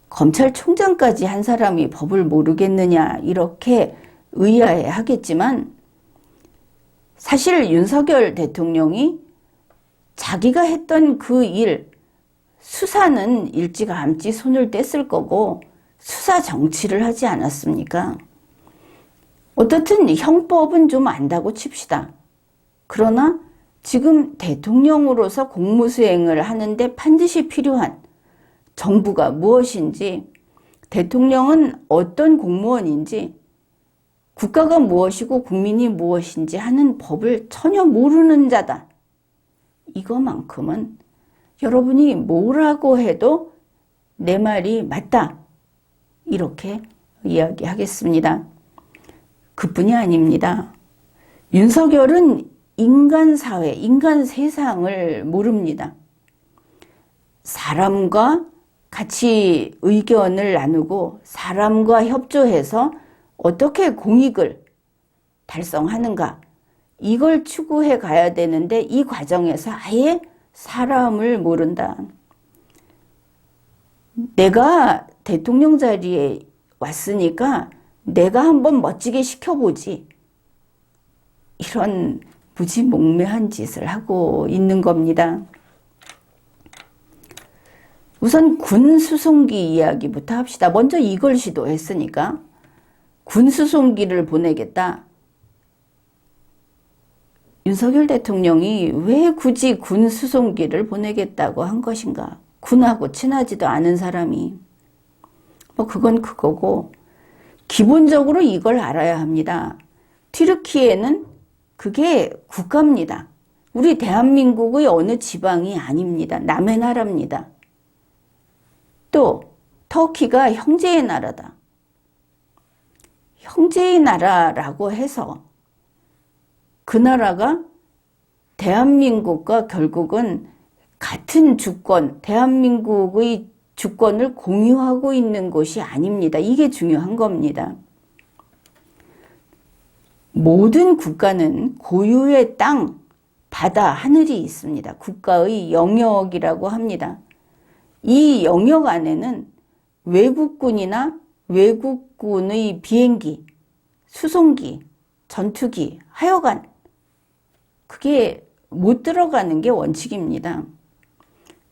검찰총장까지 한 사람이 법을 모르겠느냐 이렇게 의아해 하겠지만 사실 윤석열 대통령이 자기가 했던 그 일, 수사는 일찌감치 손을 뗐을 거고 수사 정치를 하지 않았습니까? 어떻든 형법은 좀 안다고 칩시다. 그러나 지금 대통령으로서 공무수행을 하는데 반드시 필요한 정부가 무엇인지, 대통령은 어떤 공무원인지, 국가가 무엇이고 국민이 무엇인지 하는 법을 전혀 모르는 자다. 이거만큼은 여러분이 뭐라고 해도 내 말이 맞다. 이렇게 이야기하겠습니다. 그뿐이 아닙니다. 윤석열은 인간 사회, 인간 세상을 모릅니다. 사람과 같이 의견을 나누고 사람과 협조해서 어떻게 공익을 달성하는가 이걸 추구해 가야 되는데 이 과정에서 아예 사람을 모른다. 내가 대통령 자리에 왔으니까 내가 한번 멋지게 시켜보지. 이런 무지몽매한 짓을 하고 있는 겁니다. 우선 군 수송기 이야기부터 합시다. 먼저 이걸 시도했으니까 군 수송기를 보내겠다. 윤석열 대통령이 왜 굳이 군 수송기를 보내겠다고 한 것인가? 군하고 친하지도 않은 사람이. 그건 그거고, 기본적으로 이걸 알아야 합니다. 튀르키예는 그게 국가입니다. 우리 대한민국의 어느 지방이 아닙니다. 남의 나라입니다. 또 터키가 형제의 나라다. 형제의 나라라고 해서 그 나라가 대한민국과 결국은 같은 주권, 대한민국의 주권을 공유하고 있는 곳이 아닙니다. 이게 중요한 겁니다. 모든 국가는 고유의 땅, 바다, 하늘이 있습니다. 국가의 영역이라고 합니다. 이 영역 안에는 외국군이나 외국군의 비행기, 수송기, 전투기, 하여간 그게 못 들어가는 게 원칙입니다.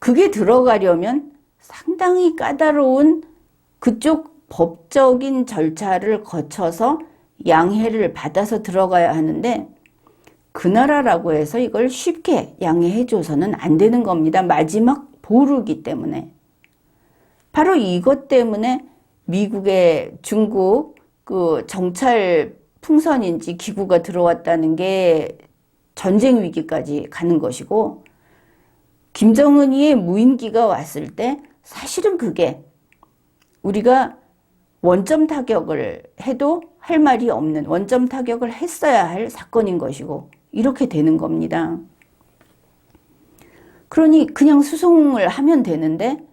그게 들어가려면 상당히 까다로운 그쪽 법적인 절차를 거쳐서 양해를 받아서 들어가야 하는데 그 나라라고 해서 이걸 쉽게 양해해줘서는 안 되는 겁니다. 마지막 보루기 때문에. 바로 이것 때문에 미국의 중국 그 정찰 풍선인지 기구가 들어왔다는 게 전쟁 위기까지 가는 것이고, 김정은이의 무인기가 왔을 때 사실은 그게 우리가 원점 타격을 해도 할 말이 없는, 원점 타격을 했어야 할 사건인 것이고, 이렇게 되는 겁니다. 그러니 그냥 수송을 하면 되는데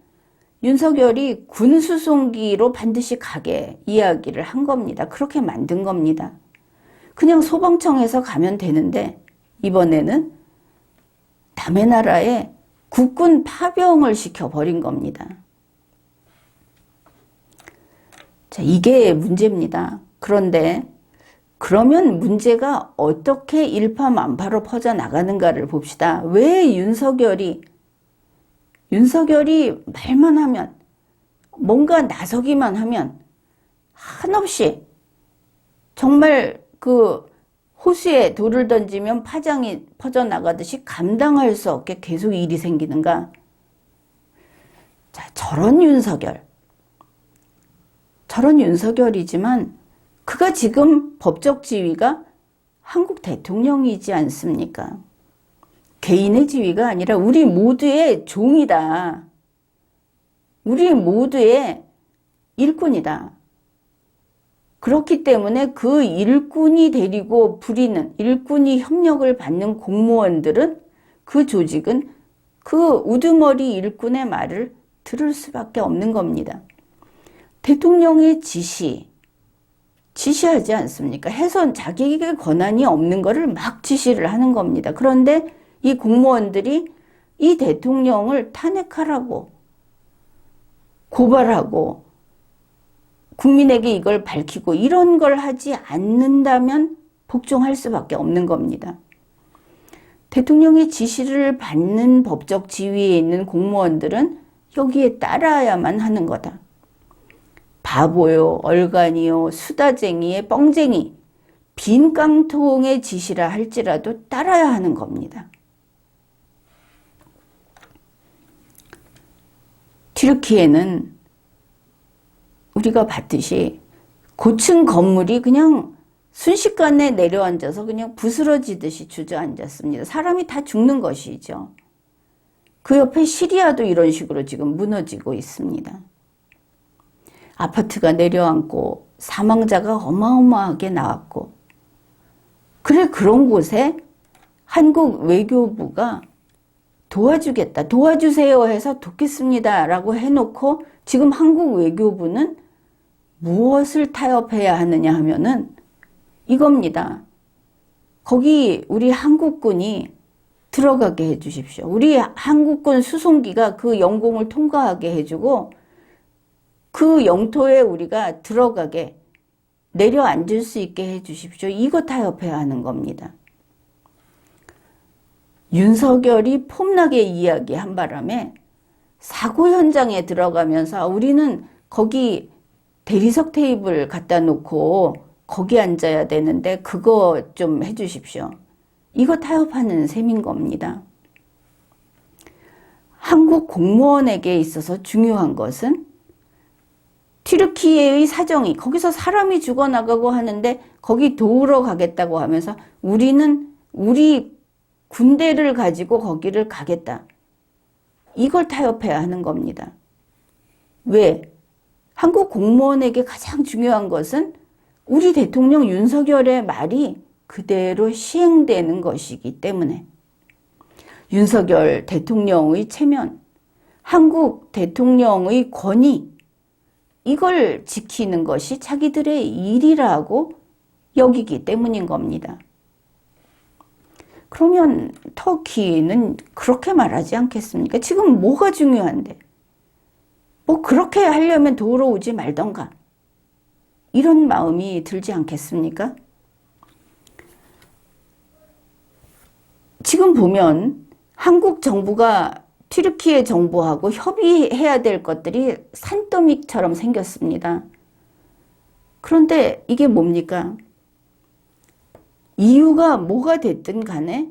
윤석열이 군 수송기로 반드시 가게 이야기를 한 겁니다. 그렇게 만든 겁니다. 그냥 소방청에서 가면 되는데 이번에는 남의 나라에 국군 파병을 시켜버린 겁니다. 자, 이게 문제입니다. 그런데 그러면 문제가 어떻게 일파만파로 퍼져나가는가를 봅시다. 왜 윤석열이 말만 하면, 뭔가 나서기만 하면 한없이 정말 그 호수에 돌을 던지면 파장이 퍼져나가듯이 감당할 수 없게 계속 일이 생기는가? 자, 저런 윤석열이지만 그가 지금 법적 지위가 한국 대통령이지 않습니까? 개인의 지위가 아니라 우리 모두의 종이다. 우리 모두의 일꾼이다. 그렇기 때문에 그 일꾼이 데리고 부리는, 일꾼이 협력을 받는 공무원들은, 그 조직은 그 우두머리 일꾼의 말을 들을 수밖에 없는 겁니다. 대통령의 지시하지 않습니까? 해서 자기에게 권한이 없는 것을 막 지시를 하는 겁니다. 그런데 이 공무원들이 이 대통령을 탄핵하라고, 고발하고, 국민에게 이걸 밝히고 이런 걸 하지 않는다면 복종할 수밖에 없는 겁니다. 대통령의 지시를 받는 법적 지위에 있는 공무원들은 여기에 따라야만 하는 거다. 바보요, 얼간이요, 수다쟁이의 뻥쟁이, 빈 깡통의 지시라 할지라도 따라야 하는 겁니다. 튀르키예는 우리가 봤듯이 고층 건물이 그냥 순식간에 내려앉아서 그냥 부스러지듯이 주저앉았습니다. 사람이 다 죽는 것이죠. 그 옆에 시리아도 이런 식으로 지금 무너지고 있습니다. 아파트가 내려앉고 사망자가 어마어마하게 나왔고, 그래 그런 곳에 한국 외교부가 도와주겠다, 도와주세요 해서 돕겠습니다 라고 해놓고 지금 한국 외교부는 무엇을 타협해야 하느냐 하면은 이겁니다. 거기 우리 한국군이 들어가게 해주십시오. 우리 한국군 수송기가 그 영공을 통과하게 해주고 그 영토에 우리가 들어가게 내려앉을 수 있게 해 주십시오. 이거 타협해야 하는 겁니다. 윤석열이 폼나게 이야기한 바람에 사고 현장에 들어가면서 우리는 거기 대리석 테이블 갖다 놓고 거기 앉아야 되는데 그거 좀 해주십시오. 이거 타협하는 셈인 겁니다. 한국 공무원에게 있어서 중요한 것은 튀르키예의 사정이 거기서 사람이 죽어나가고 하는데 거기 도우러 가겠다고 하면서 우리는 우리 군대를 가지고 거기를 가겠다. 이걸 타협해야 하는 겁니다. 왜? 한국 공무원에게 가장 중요한 것은 우리 대통령 윤석열의 말이 그대로 시행되는 것이기 때문에 윤석열 대통령의 체면, 한국 대통령의 권위 이걸 지키는 것이 자기들의 일이라고 여기기 때문인 겁니다. 그러면 터키는 그렇게 말하지 않겠습니까? 지금 뭐가 중요한데? 뭐 그렇게 하려면 도우러 오지 말던가. 이런 마음이 들지 않겠습니까? 지금 보면 한국 정부가 튀르키예 정부하고 협의해야 될 것들이 산더미처럼 생겼습니다. 그런데 이게 뭡니까? 이유가 뭐가 됐든 간에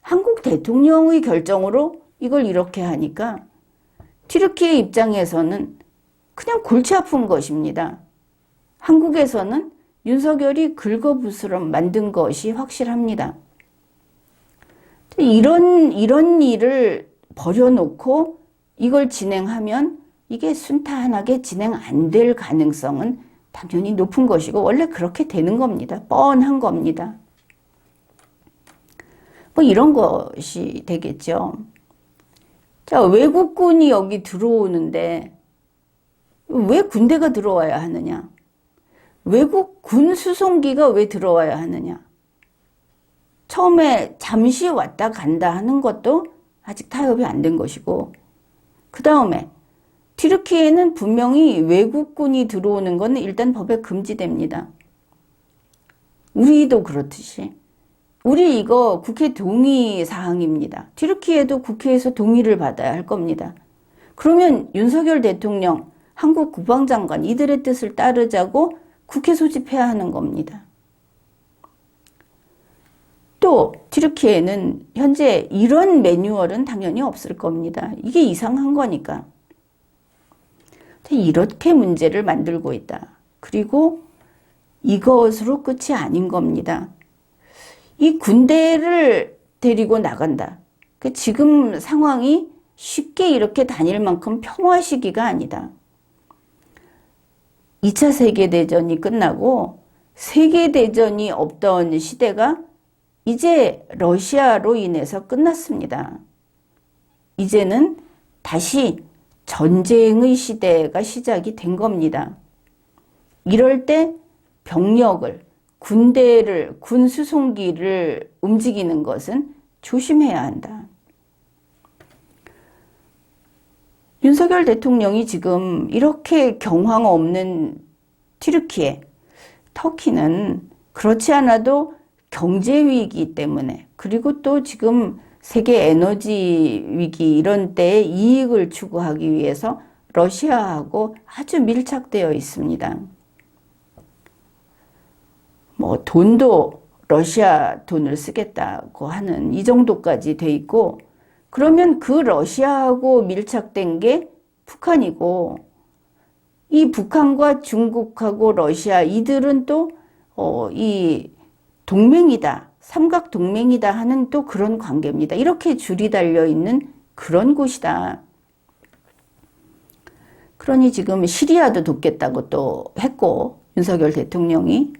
한국 대통령의 결정으로 이걸 이렇게 하니까 튀르키예 입장에서는 그냥 골치 아픈 것입니다. 한국에서는 윤석열이 긁어부스럼 만든 것이 확실합니다. 이런 일을 버려놓고 이걸 진행하면 이게 순탄하게 진행 안 될 가능성은 당연히 높은 것이고 원래 그렇게 되는 겁니다. 뻔한 겁니다. 뭐 이런 것이 되겠죠. 자, 외국군이 여기 들어오는데 왜 군대가 들어와야 하느냐? 외국 군 수송기가 왜 들어와야 하느냐? 처음에 잠시 왔다 간다 하는 것도 아직 타협이 안 된 것이고 그 다음에 튀르키예는 분명히 외국군이 들어오는 것은 일단 법에 금지됩니다. 우리도 그렇듯이 우리 이거 국회 동의 사항입니다. 튀르키예도 국회에서 동의를 받아야 할 겁니다. 그러면 윤석열 대통령, 한국 국방장관 이들의 뜻을 따르자고 국회 소집해야 하는 겁니다. 또 튀르키예는 현재 이런 매뉴얼은 당연히 없을 겁니다. 이게 이상한 거니까. 이렇게 문제를 만들고 있다. 그리고 이것으로 끝이 아닌 겁니다. 이 군대를 데리고 나간다. 지금 상황이 쉽게 이렇게 다닐 만큼 평화 시기가 아니다. 2차 세계대전이 끝나고 세계대전이 없던 시대가 이제 러시아로 인해서 끝났습니다. 이제는 다시 전쟁의 시대가 시작이 된 겁니다. 이럴 때 병력을, 군대를, 군 수송기를 움직이는 것은 조심해야 한다. 윤석열 대통령이 지금 이렇게 경황 없는 튀르키예, 터키는 그렇지 않아도 경제 위기 때문에 그리고 또 지금 세계 에너지 위기 이런 때에 이익을 추구하기 위해서 러시아하고 아주 밀착되어 있습니다. 뭐 돈도 러시아 돈을 쓰겠다고 하는 이 정도까지 돼 있고 그러면 그 러시아하고 밀착된 게 북한이고 이 북한과 중국하고 러시아 이들은 또 이 동맹이다. 삼각 동맹이다 하는 또 그런 관계입니다. 이렇게 줄이 달려 있는 그런 곳이다. 그러니 지금 시리아도 돕겠다고 또 했고 윤석열 대통령이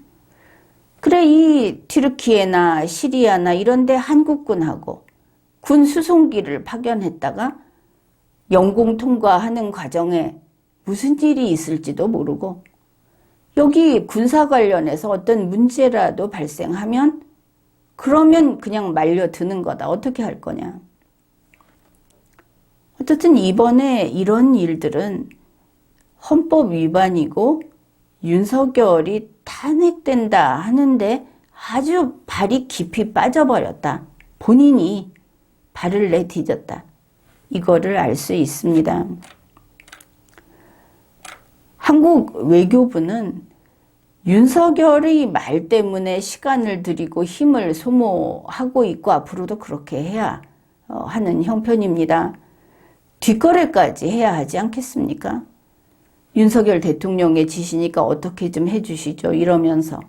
그래 이 튀르키예나 시리아나 이런 데 한국군하고 군 수송기를 파견했다가 영공 통과하는 과정에 무슨 일이 있을지도 모르고 여기 군사 관련해서 어떤 문제라도 발생하면 그러면 그냥 말려드는 거다. 어떻게 할 거냐. 어쨌든 이번에 이런 일들은 헌법 위반이고 윤석열이 탄핵된다 하는데 아주 발이 깊이 빠져버렸다. 본인이 발을 내디뎠다. 이거를 알 수 있습니다. 한국 외교부는 윤석열의 말 때문에 시간을 들이고 힘을 소모하고 있고 앞으로도 그렇게 해야 하는 형편입니다. 뒷거래까지 해야 하지 않겠습니까? 윤석열 대통령의 지시니까 어떻게 좀 해주시죠. 이러면서.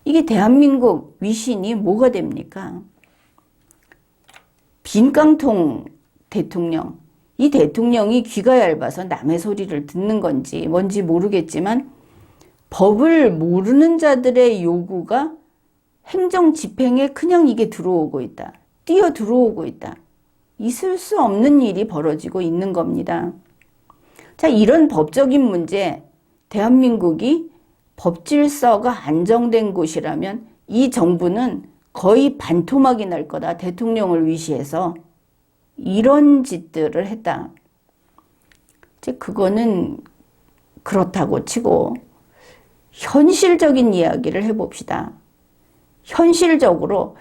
이게 대한민국 위신이 뭐가 됩니까? 빈깡통 대통령. 이 대통령이 귀가 얇아서 남의 소리를 듣는 건지 뭔지 모르겠지만 법을 모르는 자들의 요구가 행정 집행에 그냥 이게 들어오고 있다. 뛰어 들어오고 있다. 있을 수 없는 일이 벌어지고 있는 겁니다. 자, 이런 법적인 문제, 대한민국이 법 질서가 안정된 곳이라면 이 정부는 거의 반토막이 날 거다. 대통령을 위시해서 이런 짓들을 했다. 이제 그거는 그렇다고 치고 현실적인 이야기를 해봅시다. 현실적으로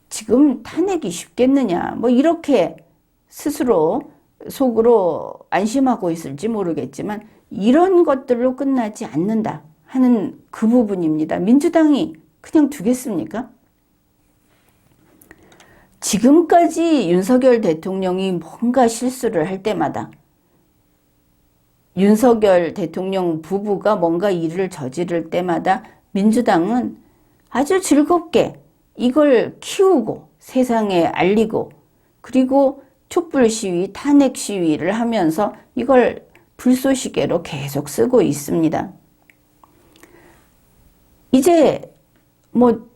지금 탄핵이 쉽겠느냐, 뭐 이렇게 스스로 속으로 안심하고 있을지 모르겠지만 이런 것들로 끝나지 않는다 하는 그 부분입니다. 민주당이 그냥 두겠습니까? 지금까지 윤석열 대통령이 뭔가 실수를 할 때마다 윤석열 대통령 부부가 뭔가 일을 저지를 때마다 민주당은 아주 즐겁게 이걸 키우고 세상에 알리고 그리고 촛불 시위, 탄핵 시위를 하면서 이걸 불쏘시개로 계속 쓰고 있습니다. 이제 뭐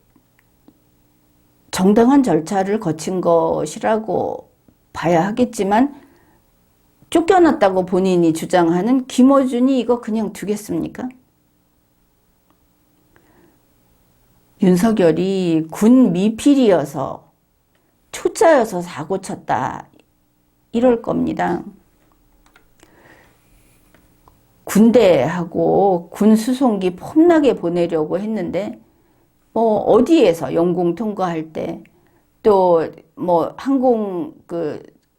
정당한 절차를 거친 것이라고 봐야 하겠지만 쫓겨났다고 본인이 주장하는 김어준이 이거 그냥 두겠습니까? 윤석열이 군 미필이어서 초짜여서 사고 쳤다 이럴 겁니다. 군대하고 군 수송기 폼나게 보내려고 했는데 뭐 어디에서 영공 통과할 때 또 뭐 항공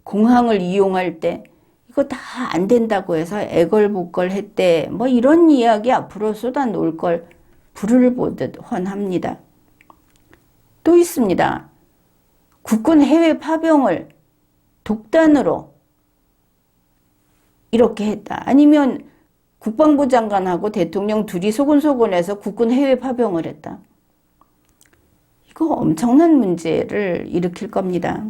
공항을 이용할 때 이거 다 안 된다고 해서 애걸복걸 했대. 뭐 이런 이야기 앞으로 쏟아놓을 걸 불을 보듯 훤합니다. 또 있습니다. 국군 해외 파병을 독단으로 이렇게 했다. 아니면 국방부 장관하고 대통령 둘이 소곤소곤해서 국군 해외 파병을 했다. 이거 엄청난 문제를 일으킬 겁니다.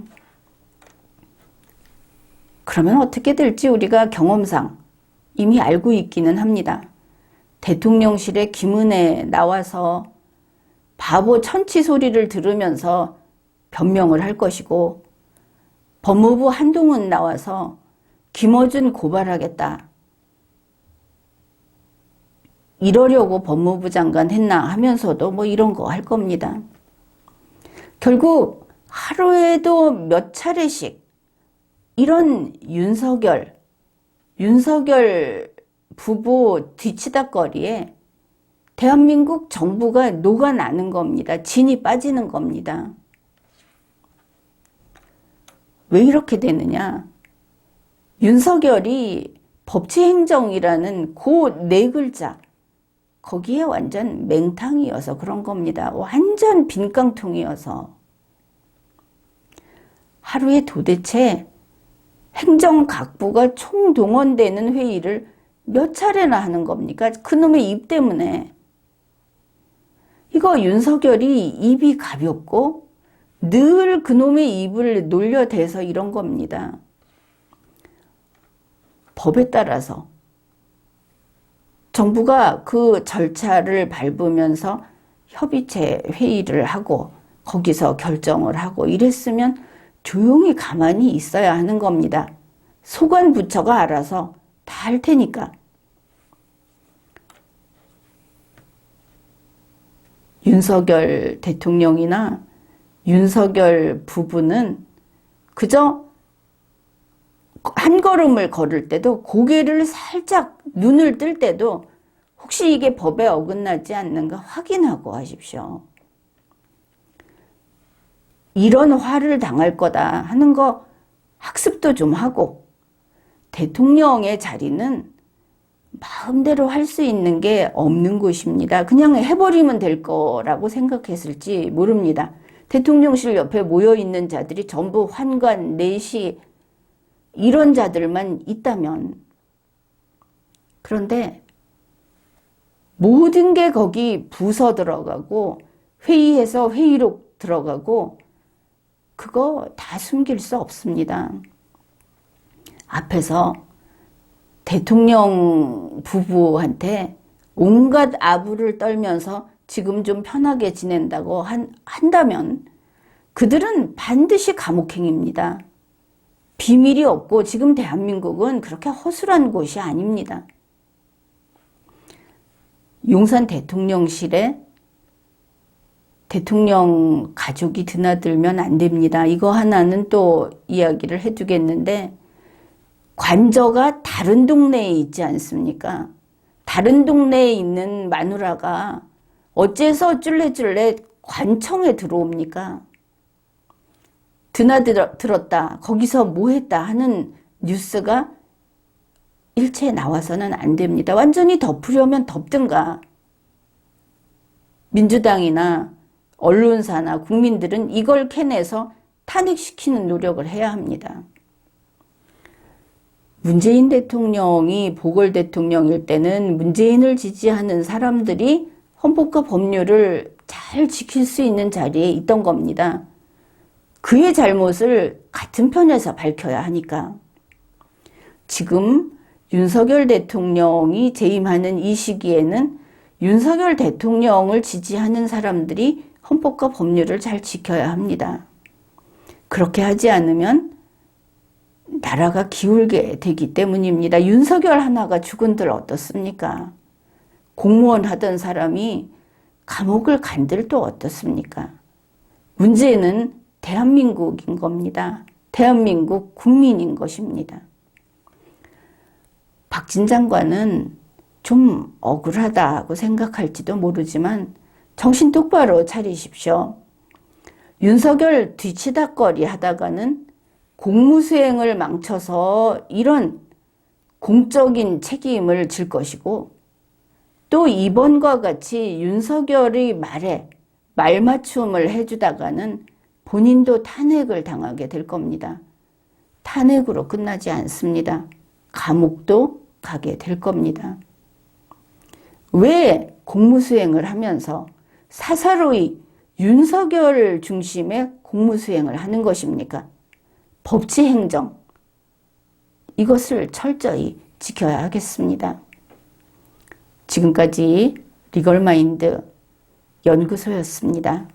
그러면 어떻게 될지 우리가 경험상 이미 알고 있기는 합니다. 대통령실에 김은혜 나와서 바보 천치 소리를 들으면서 변명을 할 것이고 법무부 한동훈 나와서 김어준 고발하겠다. 이러려고 법무부 장관 했나 하면서도 뭐 이런 거 할 겁니다. 결국 하루에도 몇 차례씩 이런 윤석열 부부 뒤치다거리에 대한민국 정부가 녹아나는 겁니다. 진이 빠지는 겁니다. 왜 이렇게 되느냐? 윤석열이 법치행정이라는 그 네 글자 거기에 완전 맹탕이어서 그런 겁니다. 완전 빈깡통이어서. 하루에 도대체 행정각부가 총동원되는 회의를 몇 차례나 하는 겁니까? 그놈의 입 때문에. 이거 윤석열이 입이 가볍고 늘 그놈의 입을 놀려대서 이런 겁니다. 법에 따라서 정부가 그 절차를 밟으면서 협의체 회의를 하고 거기서 결정을 하고 이랬으면 조용히 가만히 있어야 하는 겁니다. 소관부처가 알아서 다 할 테니까. 윤석열 대통령이나 윤석열 부부는 그저 한 걸음을 걸을 때도 고개를 살짝 눈을 뜰 때도 혹시 이게 법에 어긋나지 않는가 확인하고 하십시오. 이런 화를 당할 거다 하는 거 학습도 좀 하고, 대통령의 자리는 마음대로 할 수 있는 게 없는 곳입니다. 그냥 해버리면 될 거라고 생각했을지 모릅니다. 대통령실 옆에 모여있는 자들이 전부 환관, 내시 이런 자들만 있다면. 그런데 모든 게 거기 부서 들어가고 회의에서 회의록 들어가고 그거 다 숨길 수 없습니다. 앞에서 대통령 부부한테 온갖 아부를 떨면서 지금 좀 편하게 지낸다고 한다면 그들은 반드시 감옥행입니다. 비밀이 없고 지금 대한민국은 그렇게 허술한 곳이 아닙니다. 용산 대통령실에 대통령 가족이 드나들면 안 됩니다. 이거 하나는 또 이야기를 해두겠는데, 관저가 다른 동네에 있지 않습니까? 다른 동네에 있는 마누라가 어째서 쫄래쫄래 관청에 들어옵니까? 드나들었다, 거기서 뭐 했다 하는 뉴스가 일체 나와서는 안 됩니다. 완전히 덮으려면 덮든가. 민주당이나 언론사나 국민들은 이걸 캐내서 탄핵시키는 노력을 해야 합니다. 문재인 대통령이 보궐 대통령일 때는 문재인을 지지하는 사람들이 헌법과 법률을 잘 지킬 수 있는 자리에 있던 겁니다. 그의 잘못을 같은 편에서 밝혀야 하니까. 지금 윤석열 대통령이 재임하는 이 시기에는 윤석열 대통령을 지지하는 사람들이 헌법과 법률을 잘 지켜야 합니다. 그렇게 하지 않으면 나라가 기울게 되기 때문입니다. 윤석열 하나가 죽은들 어떻습니까? 공무원 하던 사람이 감옥을 간들 또 어떻습니까? 문제는 대한민국인 겁니다. 대한민국 국민인 것입니다. 박진 장관은 좀 억울하다고 생각할지도 모르지만 정신 똑바로 차리십시오. 윤석열 뒤치다꺼리 하다가는 공무수행을 망쳐서 이런 공적인 책임을 질 것이고, 또 이번과 같이 윤석열의 말에 말맞춤을 해주다가는 본인도 탄핵을 당하게 될 겁니다. 탄핵으로 끝나지 않습니다. 감옥도 가게 될 겁니다. 왜 공무수행을 하면서 사사로이 윤석열 중심의 공무수행을 하는 것입니까? 법치행정, 이것을 철저히 지켜야 하겠습니다. 지금까지 리걸마인드 연구소였습니다.